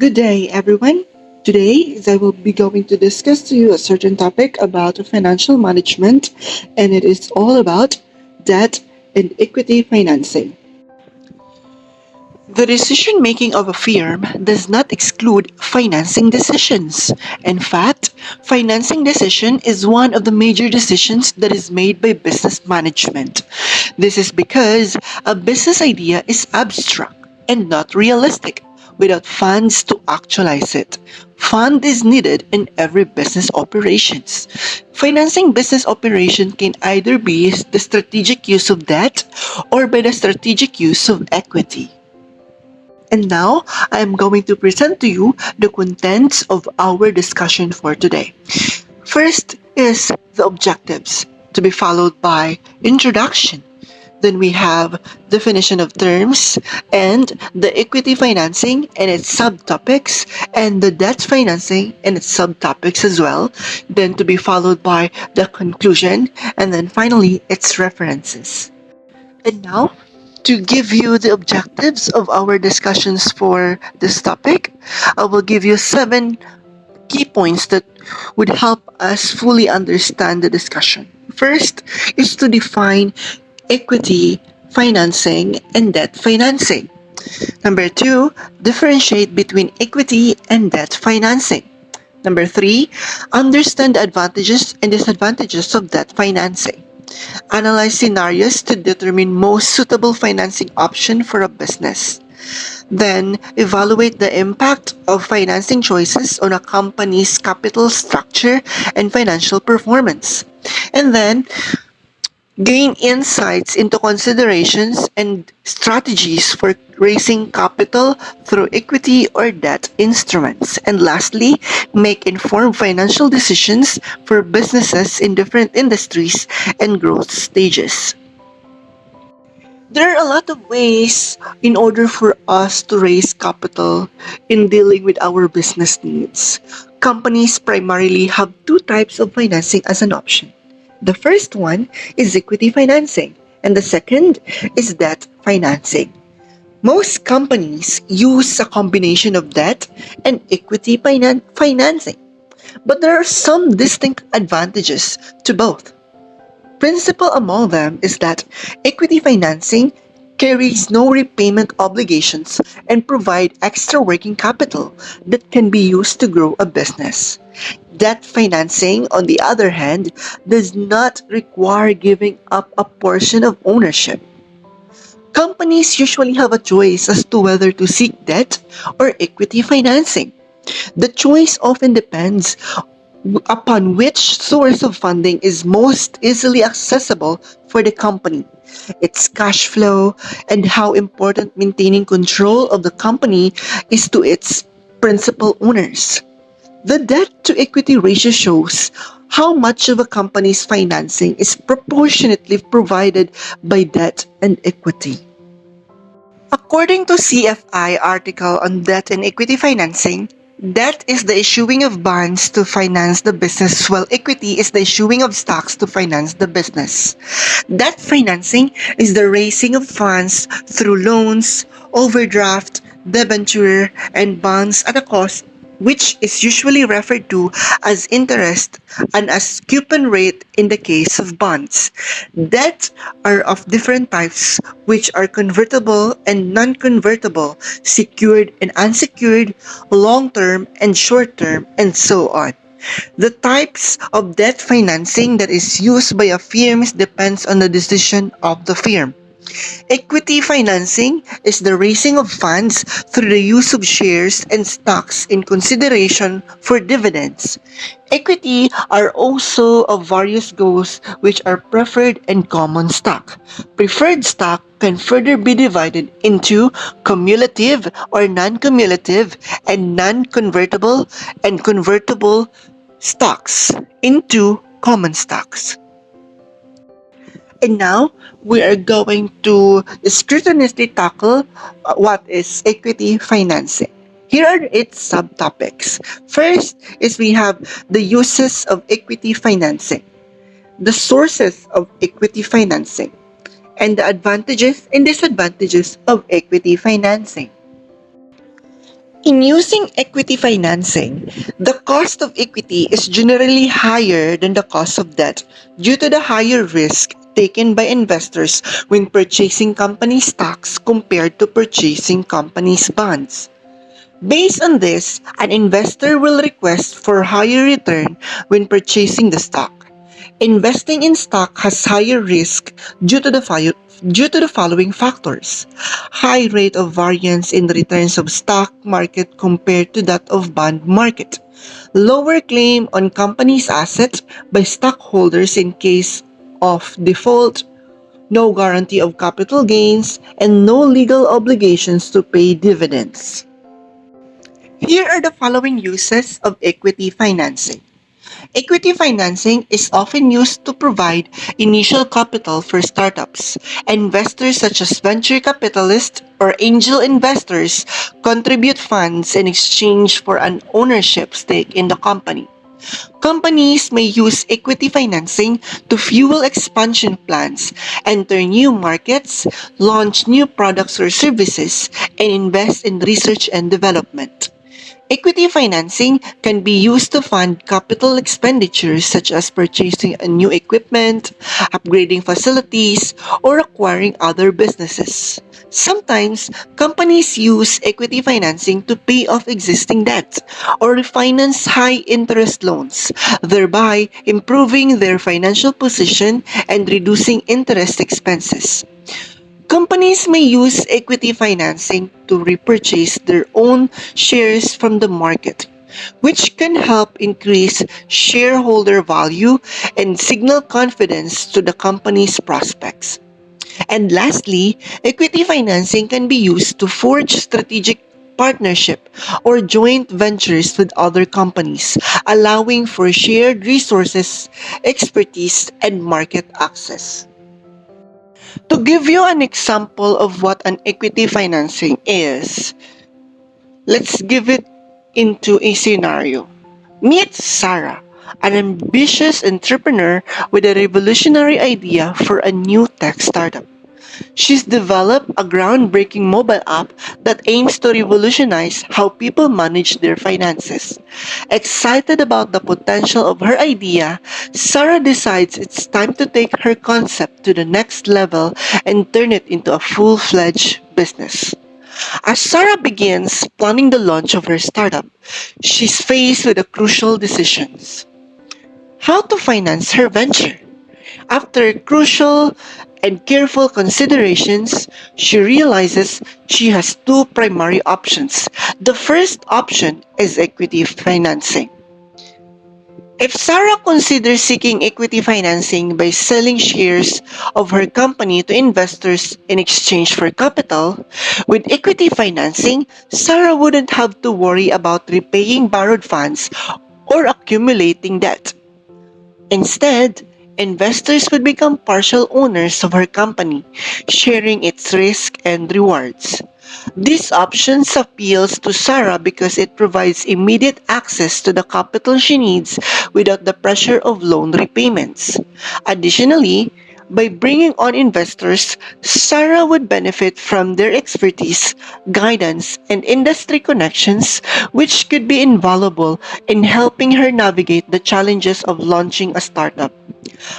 Good day, everyone. Today, I will be going to discuss to you a certain topic about financial management, and it is all about debt and equity financing. The decision making of a firm does not exclude financing decisions. In fact, financing decision is one of the major decisions that is made by business management. This is because a business idea is abstract and not realistic without funds to actualize it. Fund is needed in every business operations. Financing business operation can either be the strategic use of debt or by the strategic use of equity. And now, I am going to present to you the contents of our discussion for today. First is the objectives, to be followed by introduction. Then we have definition of terms and the equity financing and its subtopics and the debt financing and its subtopics as well. Then to be followed by the conclusion and then finally its references. And now, to give you the objectives of our discussions for this topic, I will give you 7 key points that would help us fully understand the discussion. First is to define equity financing and debt financing. Number 2, differentiate between equity and debt financing. Number 3, understand the advantages and disadvantages of debt financing. Analyze scenarios to determine most suitable financing option for a business. Then, evaluate the impact of financing choices on a company's capital structure and financial performance. And then, gain insights into considerations and strategies for raising capital through equity or debt instruments. And lastly, make informed financial decisions for businesses in different industries and growth stages. There are a lot of ways in order for us to raise capital in dealing with our business needs. Companies primarily have two types of financing as an option. The first one is equity financing, and the second is debt financing. Most companies use a combination of debt and equity financing, but there are some distinct advantages to both. Principal among them is that equity financing carries no repayment obligations and provide extra working capital that can be used to grow a business. Debt financing, on the other hand, does not require giving up a portion of ownership. Companies usually have a choice as to whether to seek debt or equity financing. The choice often depends upon which source of funding is most easily accessible for the company, its cash flow, and how important maintaining control of the company is to its principal owners. The debt to equity ratio shows how much of a company's financing is proportionately provided by debt and equity. According to CFI article on debt and equity financing, debt is the issuing of bonds to finance the business while equity is the issuing of stocks to finance the business. Debt financing is the raising of funds through loans, overdraft, debenture, and bonds at a cost which is usually referred to as interest and as coupon rate in the case of bonds. Debt are of different types which are convertible and non-convertible, secured and unsecured, long-term and short-term, and so on. The types of debt financing that is used by a firm depends on the decision of the firm. Equity financing is the raising of funds through the use of shares and stocks in consideration for dividends. Equity are also of various goals which are preferred and common stock. Preferred stock can further be divided into cumulative or non-cumulative and non-convertible and convertible stocks into common stocks. And now we are going to scrupulously tackle what is equity financing. Here are its subtopics. First is we have the uses of equity financing, the sources of equity financing, and the advantages and disadvantages of equity financing. In using equity financing, the cost of equity is generally higher than the cost of debt due to the higher risk taken by investors when purchasing company stocks compared to purchasing companies' bonds. Based on this, an investor will request for higher return when purchasing the stock. Investing in stock has higher risk due to the following factors: high rate of variance in returns of stock market compared to that of bond market, lower claim on company's assets by stockholders in case of default, no guarantee of capital gains, and no legal obligations to pay dividends. Here are the following uses of equity financing. Equity financing is often used to provide initial capital for startups. Investors such as venture capitalists or angel investors contribute funds in exchange for an ownership stake in the company. Companies may use equity financing to fuel expansion plans, enter new markets, launch new products or services, and invest in research and development. Equity financing can be used to fund capital expenditures such as purchasing a new equipment, upgrading facilities, or acquiring other businesses. Sometimes, companies use equity financing to pay off existing debt or refinance high-interest loans, thereby improving their financial position and reducing interest expenses. Companies may use equity financing to repurchase their own shares from the market, which can help increase shareholder value and signal confidence to the company's prospects. And lastly, equity financing can be used to forge strategic partnership or joint ventures with other companies, allowing for shared resources, expertise, and market access. To give you an example of what an equity financing is, let's give it into a scenario. Meet Sarah, an ambitious entrepreneur with a revolutionary idea for a new tech startup. She's developed a groundbreaking mobile app that aims to revolutionize how people manage their finances. Excited about the potential of her idea, Sarah decides it's time to take her concept to the next level and turn it into a full-fledged business. As Sarah begins planning the launch of her startup, she's faced with a crucial decisions. How to finance her venture? After crucial and careful considerations, she realizes she has two primary options. The first option is equity financing. If Sarah considers seeking equity financing by selling shares of her company to investors in exchange for capital, with equity financing, Sarah wouldn't have to worry about repaying borrowed funds or accumulating debt. Instead, investors would become partial owners of her company, sharing its risk and rewards. This option appeals to Sarah because it provides immediate access to the capital she needs without the pressure of loan repayments. Additionally, by bringing on investors, Sarah would benefit from their expertise, guidance, and industry connections, which could be invaluable in helping her navigate the challenges of launching a startup.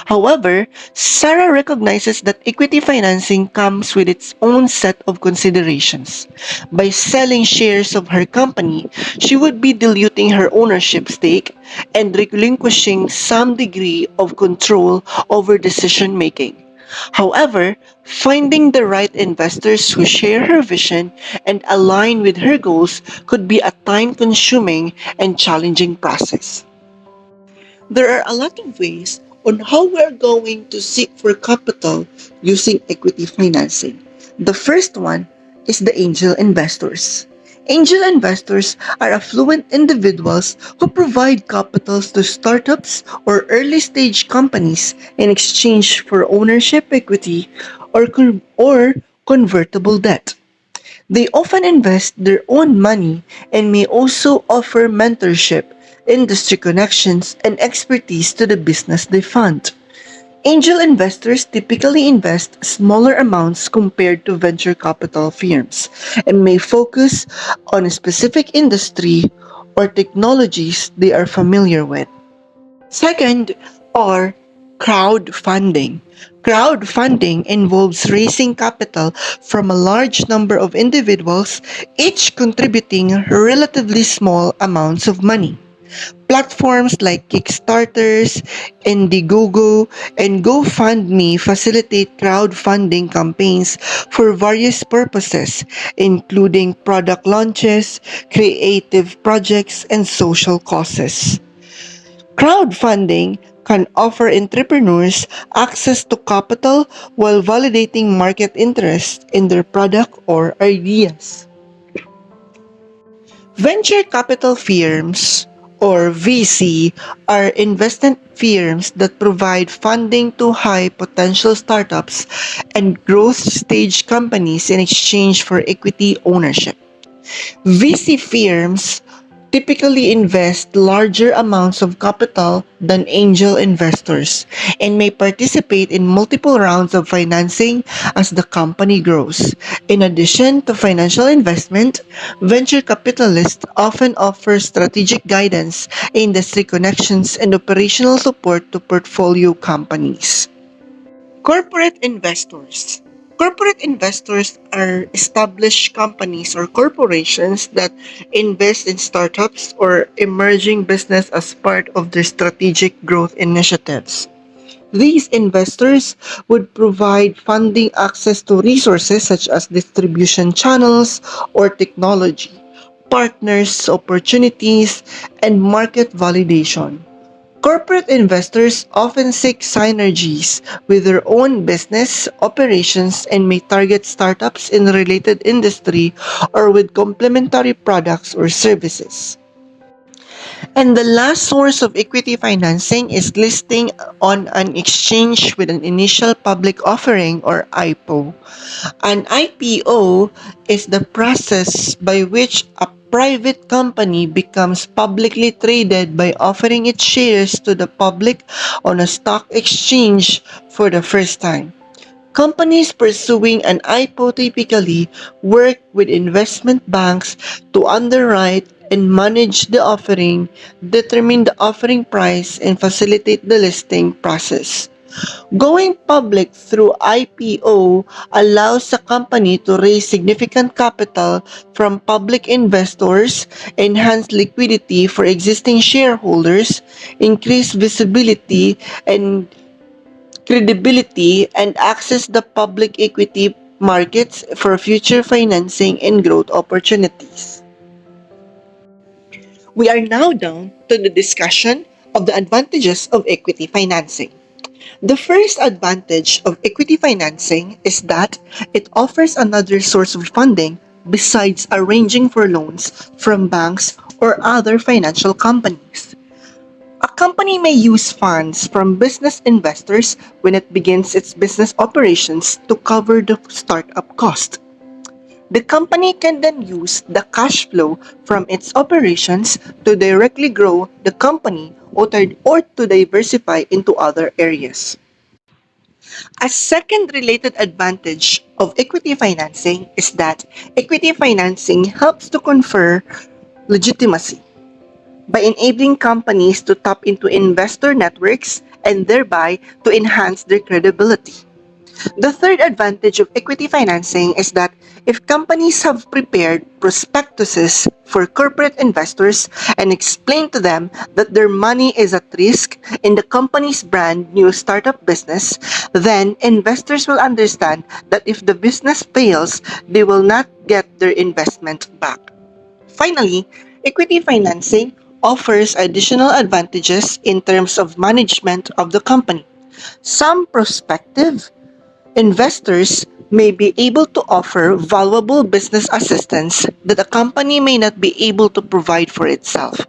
However, Sarah recognizes that equity financing comes with its own set of considerations. By selling shares of her company, she would be diluting her ownership stake and relinquishing some degree of control over decision making. However, finding the right investors who share her vision and align with her goals could be a time consuming and challenging process. There are a lot of ways on how we're going to seek for capital using equity financing. The first one is the angel investors. Angel investors are affluent individuals who provide capitals to startups or early stage companies in exchange for ownership equity or convertible debt. They often invest their own money and may also offer mentorship, industry connections, and expertise to the business they fund. Angel investors typically invest smaller amounts compared to venture capital firms and may focus on a specific industry or technologies they are familiar with. Second, or crowdfunding. Crowdfunding involves raising capital from a large number of individuals, each contributing relatively small amounts of money. Platforms like Kickstarters, Indiegogo, and GoFundMe facilitate crowdfunding campaigns for various purposes, including product launches, creative projects, and social causes. Crowdfunding can offer entrepreneurs access to capital while validating market interest in their product or ideas. Venture capital firms or VC are investment firms that provide funding to high potential startups and growth stage companies in exchange for equity ownership. VC firms typically invest larger amounts of capital than angel investors and may participate in multiple rounds of financing as the company grows. In addition to financial investment, venture capitalists often offer strategic guidance, industry connections, and operational support to portfolio companies. Corporate investors. Corporate investors are established companies or corporations that invest in startups or emerging business as part of their strategic growth initiatives. These investors would provide funding access to resources such as distribution channels or technology, partners, opportunities, and market validation. Corporate investors often seek synergies with their own business operations and may target startups in a related industry or with complementary products or services. And the last source of equity financing is listing on an exchange with an initial public offering or IPO. An IPO is the process by which a private company becomes publicly traded by offering its shares to the public on a stock exchange for the first time. Companies pursuing an IPO typically work with investment banks to underwrite and manage the offering, determine the offering price, and facilitate the listing process. Going public through IPO allows a company to raise significant capital from public investors, enhance liquidity for existing shareholders, increase visibility and credibility, and access the public equity markets for future financing and growth opportunities. We are now down to the discussion of the advantages of equity financing. The first advantage of equity financing is that it offers another source of funding besides arranging for loans from banks or other financial companies. A company may use funds from business investors when it begins its business operations to cover the startup cost. The company can then use the cash flow from its operations to directly grow the company or to diversify into other areas. A second related advantage of equity financing is that equity financing helps to confer legitimacy by enabling companies to tap into investor networks and thereby to enhance their credibility. The third advantage of equity financing is that if companies have prepared prospectuses for corporate investors and explained to them that their money is at risk in the company's brand new startup business, then investors will understand that if the business fails, they will not get their investment back. Finally, equity financing offers additional advantages in terms of management of the company. Some prospective investors may be able to offer valuable business assistance that a company may not be able to provide for itself.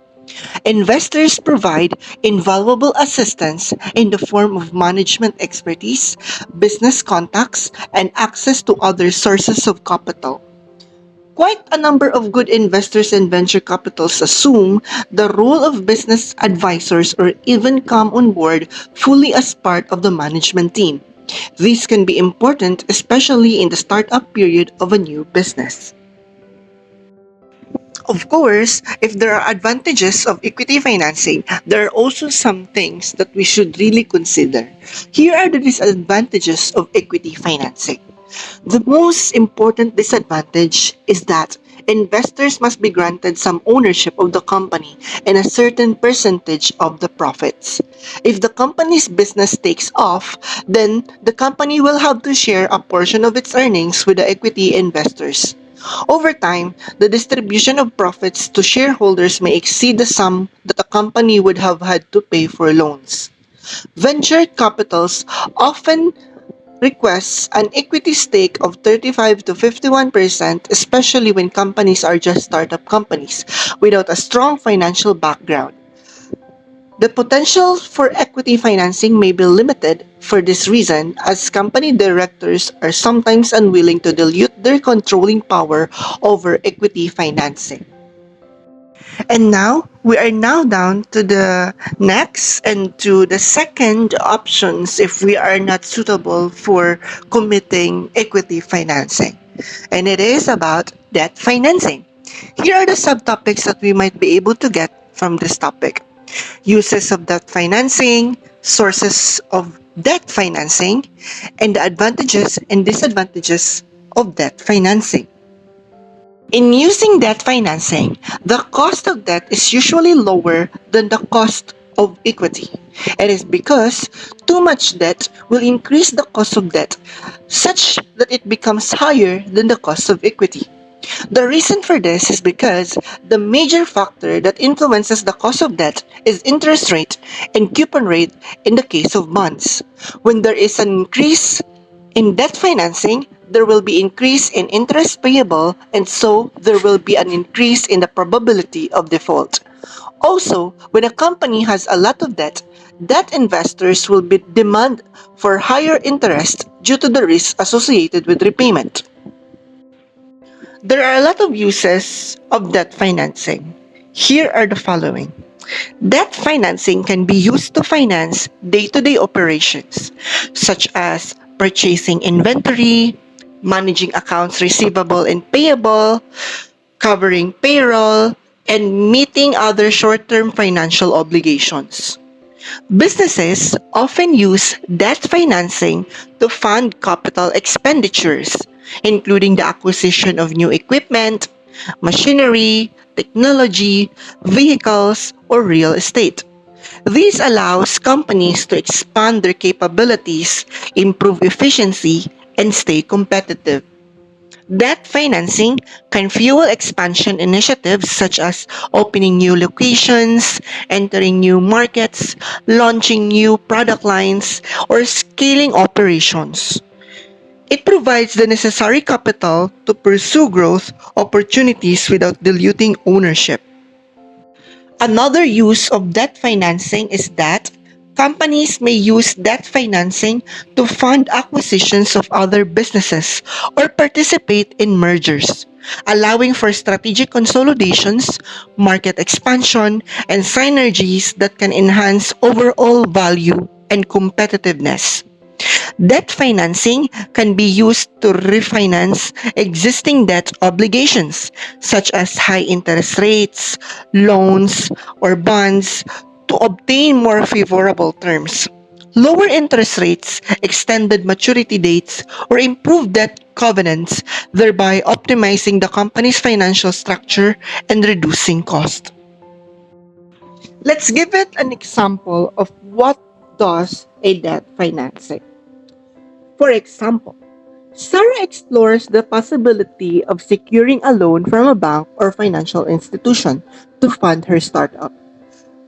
Investors provide invaluable assistance in the form of management expertise, business contacts, and access to other sources of capital. Quite a number of good investors and venture capitals assume the role of business advisors or even come on board fully as part of the management team. These can be important, especially in the startup period of a new business. Of course, if there are advantages of equity financing, there are also some things that we should really consider. Here are the disadvantages of equity financing. The most important disadvantage is that investors must be granted some ownership of the company and a certain percentage of the profits. If the company's business takes off, then the company will have to share a portion of its earnings with the equity investors. Over time, the distribution of profits to shareholders may exceed the sum that a company would have had to pay for loans. Venture capitals often requests an equity stake of 35 to 51%, especially when companies are just startup companies without a strong financial background. The potential for equity financing may be limited for this reason, as company directors are sometimes unwilling to dilute their controlling power over equity financing. And now we are now down to the next and to the second options if we are not suitable for committing equity financing. And it is about debt financing. Here are the subtopics that we might be able to get from this topic: uses of debt financing, sources of debt financing, and the advantages and disadvantages of debt financing. In using debt financing, the cost of debt is usually lower than the cost of equity. It is because too much debt will increase the cost of debt such that it becomes higher than the cost of equity. The reason for this is because the major factor that influences the cost of debt is interest rate and coupon rate in the case of bonds. When there is an increase in debt financing, there will be increase in interest payable, and so there will be an increase in the probability of default. Also, when a company has a lot of debt, debt investors will be demand for higher interest due to the risks associated with repayment. There are a lot of uses of debt financing. Here are the following. Debt financing can be used to finance day-to-day operations, such as purchasing inventory, managing accounts receivable and payable, covering payroll, and meeting other short-term financial obligations. Businesses often use debt financing to fund capital expenditures, including the acquisition of new equipment, machinery, technology, vehicles, or real estate. This allows companies to expand their capabilities, improve efficiency, and stay competitive. Debt financing can fuel expansion initiatives such as opening new locations, entering new markets, launching new product lines, or scaling operations. It provides the necessary capital to pursue growth opportunities without diluting ownership. Another use of debt financing is that companies may use debt financing to fund acquisitions of other businesses or participate in mergers, allowing for strategic consolidations, market expansion, and synergies that can enhance overall value and competitiveness. Debt financing can be used to refinance existing debt obligations, such as high interest rates, loans, or bonds, to obtain more favorable terms. Lower interest rates, extended maturity dates, or improved debt covenants, thereby optimizing the company's financial structure and reducing cost. Let's give it an example of what does a debt financing. For example, Sarah explores the possibility of securing a loan from a bank or financial institution to fund her startup.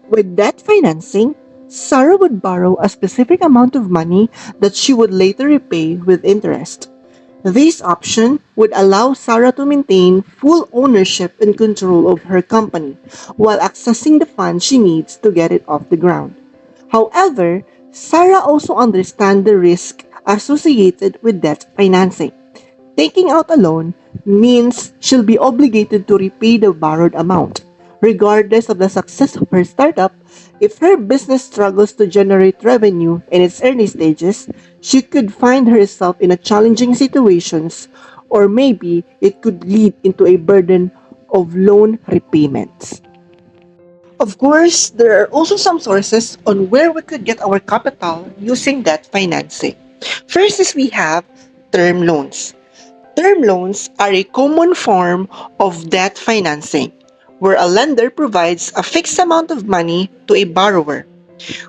With debt financing, Sarah would borrow a specific amount of money that she would later repay with interest. This option would allow Sarah to maintain full ownership and control of her company while accessing the funds she needs to get it off the ground. However, Sarah also understands the risk associated with debt financing. Taking out a loan means she'll be obligated to repay the borrowed amount. Regardless of the success of her startup, if her business struggles to generate revenue in its early stages, she could find herself in a challenging situations, or maybe it could lead into a burden of loan repayments. Of course, there are also some sources on where we could get our capital using debt financing. First is we have term loans. Term loans are a common form of debt financing where a lender provides a fixed amount of money to a borrower,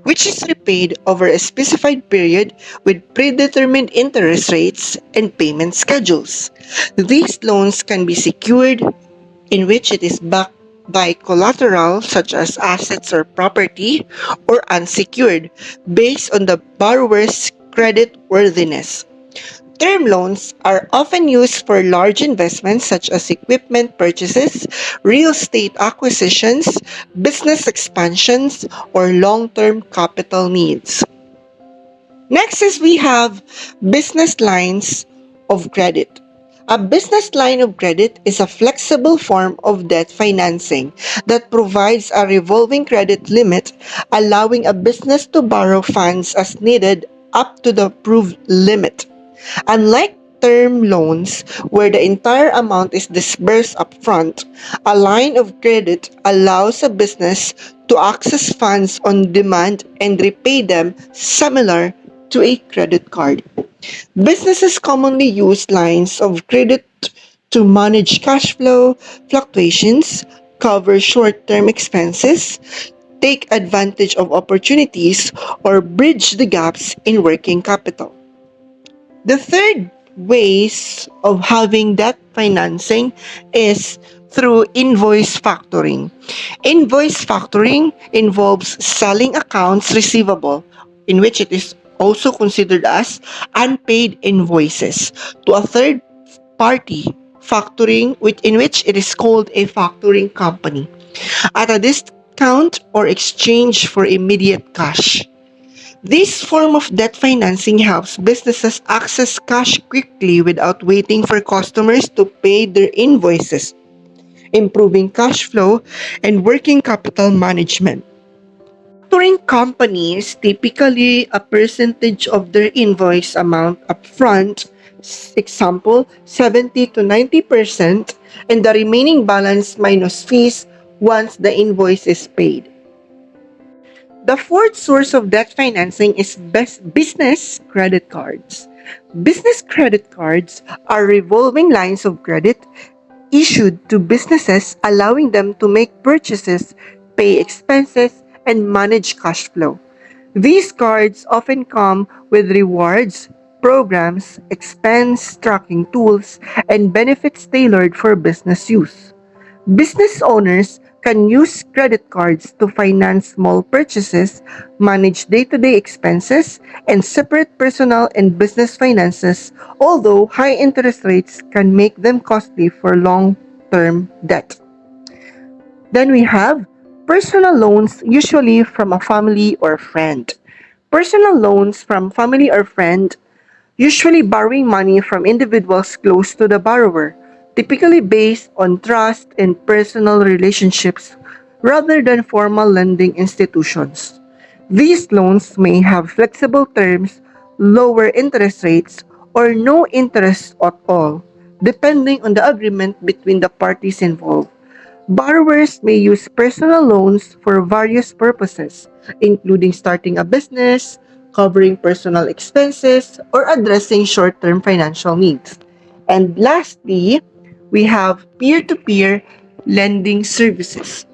which is repaid over a specified period with predetermined interest rates and payment schedules. These loans can be secured, in which it is backed by collateral such as assets or property, or unsecured, based on the borrower's credit worthiness. Term loans are often used for large investments such as equipment purchases, real estate acquisitions, business expansions, or long-term capital needs. Next is we have business lines of credit. A business line of credit is a flexible form of debt financing that provides a revolving credit limit, allowing a business to borrow funds as needed up to the approved limit. Unlike term loans, where the entire amount is disbursed upfront, a line of credit allows a business to access funds on demand and repay them, similar to a credit card. Businesses commonly use lines of credit to manage cash flow fluctuations, cover short term expenses, take advantage of opportunities, or bridge the gaps in working capital. The third ways of having debt financing is through invoice factoring. Invoice factoring involves selling accounts receivable, in which it is also considered as unpaid invoices, to a third party, factoring in which it is called a factoring company, at a discount or exchange for immediate cash. This form of debt financing helps businesses access cash quickly without waiting for customers to pay their invoices, improving cash flow and working capital management. Factoring companies typically a percentage of their invoice amount upfront, example 70 to 90%, and the remaining balance minus fees once the invoice is paid. The fourth source of debt financing is business credit cards. Business credit cards are revolving lines of credit issued to businesses, allowing them to make purchases, pay expenses, and manage cash flow. These cards often come with rewards, programs, expense tracking tools, and benefits tailored for business use. Business owners can use credit cards to finance small purchases, manage day to day expenses, and separate personal and business finances, although high interest rates can make them costly for long term debt. Then we have personal loans, usually from a family or friend. Personal loans from family or friend, usually borrowing money from individuals close to the borrower, typically based on trust and personal relationships rather than formal lending institutions. These loans may have flexible terms, lower interest rates, or no interest at all, depending on the agreement between the parties involved. Borrowers may use personal loans for various purposes, including starting a business, covering personal expenses, or addressing short term financial needs. And lastly, we have peer to peer lending services.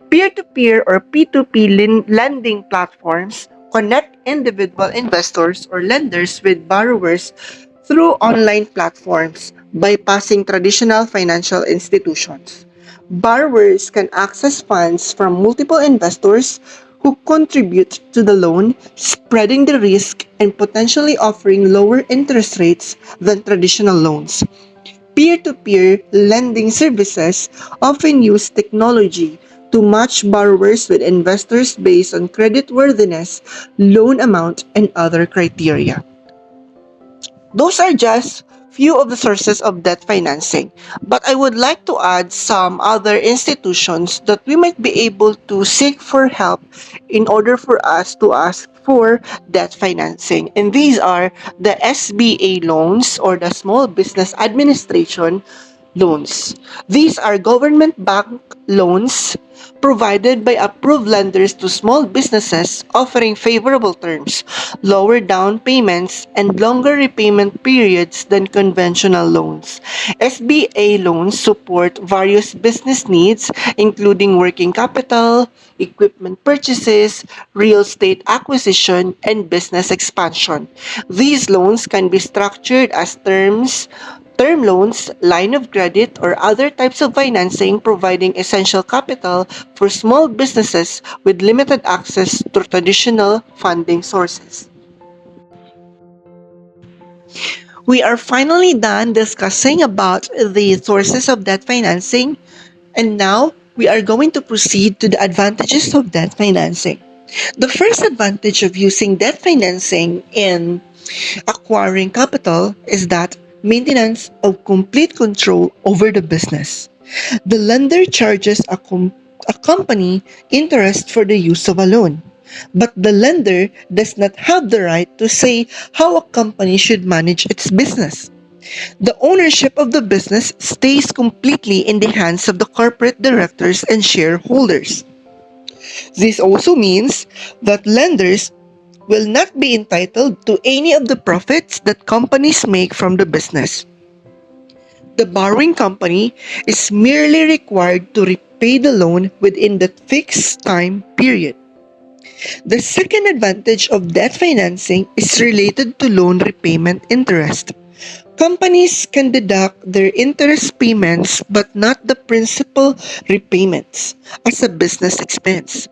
Peer to peer or P2P lending platforms connect individual investors or lenders with borrowers through online platforms, bypassing traditional financial institutions. Borrowers can access funds from multiple investors who contribute to the loan, spreading the risk and potentially offering lower interest rates than traditional loans. Peer-to-peer lending services often use technology to match borrowers with investors based on creditworthiness, loan amount, and other criteria. Those are just few of the sources of debt financing, but I would like to add some other institutions that we might be able to seek for help in order for us to ask for debt financing. And these are the SBA loans, or the Small Business Administration loans. These are government bank loans provided by approved lenders to small businesses, offering favorable terms, lower down payments, and longer repayment periods than conventional loans. SBA loans support various business needs, including working capital, equipment purchases, real estate acquisition, and business expansion. These loans can be structured as term loans, line of credit, or other types of financing, providing essential capital for small businesses with limited access to traditional funding sources. We are finally done discussing about the sources of debt financing, and now we are going to proceed to the advantages of debt financing. The first advantage of using debt financing in acquiring capital is that maintenance of complete control over the business. The lender charges a company interest for the use of a loan, but the lender does not have the right to say how a company should manage its business. The ownership of the business stays completely in the hands of the corporate directors and shareholders. This also means that lenders will not be entitled to any of the profits that companies make from the business. The borrowing company is merely required to repay the loan within that fixed time period. The second advantage of debt financing is related to loan repayment interest. Companies can deduct their interest payments but not the principal repayments as a business expense.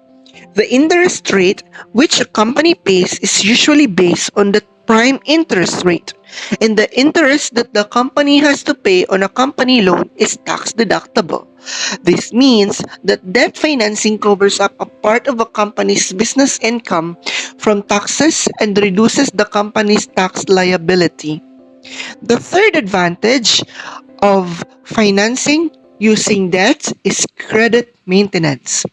The interest rate which a company pays is usually based on the prime interest rate, and the interest that the company has to pay on a company loan is tax deductible. This means that debt financing covers up a part of a company's business income from taxes and reduces the company's tax liability. The third advantage of financing using debt is credit maintenance.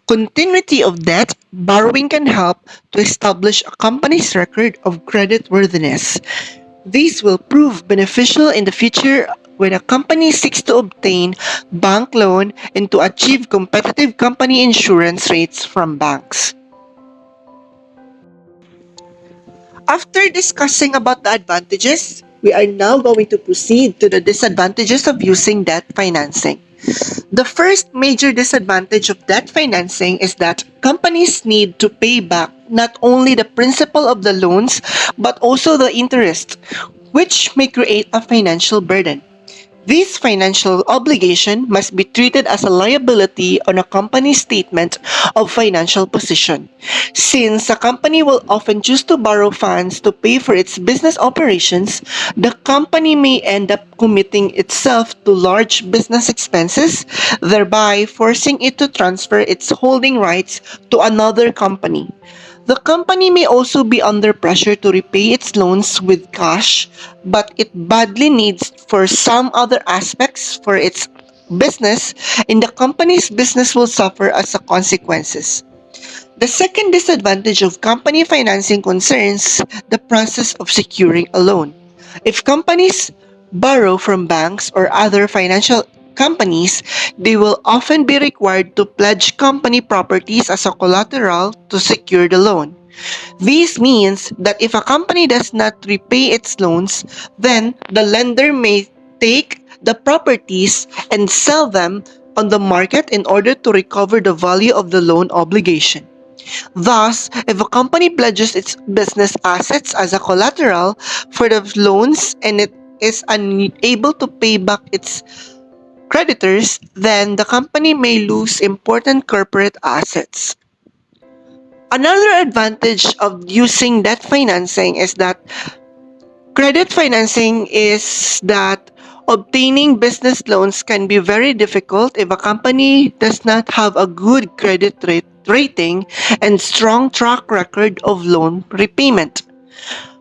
Continuity of debt borrowing can help to establish a company's record of creditworthiness. These will prove beneficial in the future when a company seeks to obtain bank loan and to achieve competitive company insurance rates from banks. After discussing about the advantages, we are now going to proceed to the disadvantages of using debt financing. The first major disadvantage of debt financing is that companies need to pay back not only the principal of the loans but also the interest, which may create a financial burden. This financial obligation must be treated as a liability on a company's statement of financial position. Since a company will often choose to borrow funds to pay for its business operations, the company may end up committing itself to large business expenses, thereby forcing it to transfer its holding rights to another company. The company may also be under pressure to repay its loans with cash, but it badly needs for some other aspects for its business, and the company's business will suffer as a consequences. The second disadvantage of company financing concerns the process of securing a loan. If companies borrow from banks or other financial companies, they will often be required to pledge company properties as a collateral to secure the loan. This means that if a company does not repay its loans, then the lender may take the properties and sell them on the market in order to recover the value of the loan obligation. Thus, if a company pledges its business assets as a collateral for the loans and it is unable to pay back its creditors, then the company may lose important corporate assets. Another advantage of using debt financing is that credit financing is that obtaining business loans can be very difficult if a company does not have a good rating and strong track record of loan repayment.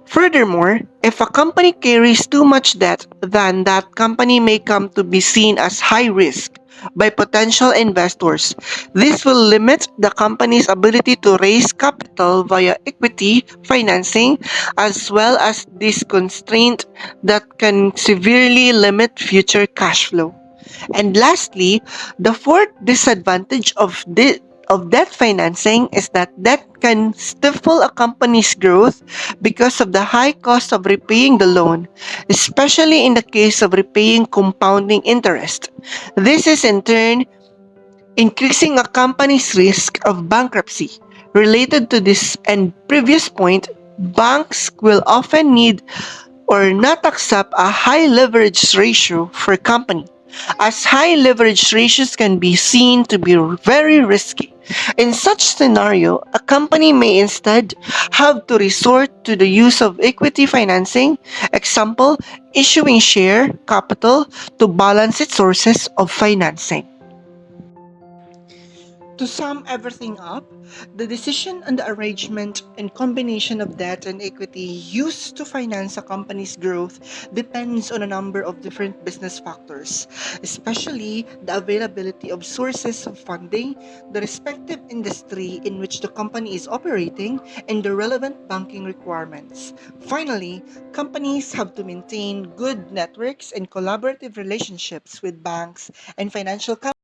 Furthermore, if a company carries too much debt, then that company may come to be seen as high risk by potential investors. This will limit the company's ability to raise capital via equity financing, as well as this constraint that can severely limit future cash flow. And lastly, the fourth disadvantage of debt financing is that debt can stifle a company's growth because of the high cost of repaying the loan, especially in the case of repaying compounding interest. This is in turn increasing a company's risk of bankruptcy. Related to this and previous point, banks will often need or not accept a high leverage ratio for company, as high leverage ratios can be seen to be very risky. In such scenario, a company may instead have to resort to the use of equity financing, example, issuing share capital to balance its sources of financing. To sum everything up, the decision on the arrangement and combination of debt and equity used to finance a company's growth depends on a number of different business factors, especially the availability of sources of funding, the respective industry in which the company is operating, and the relevant banking requirements. Finally, companies have to maintain good networks and collaborative relationships with banks and financial companies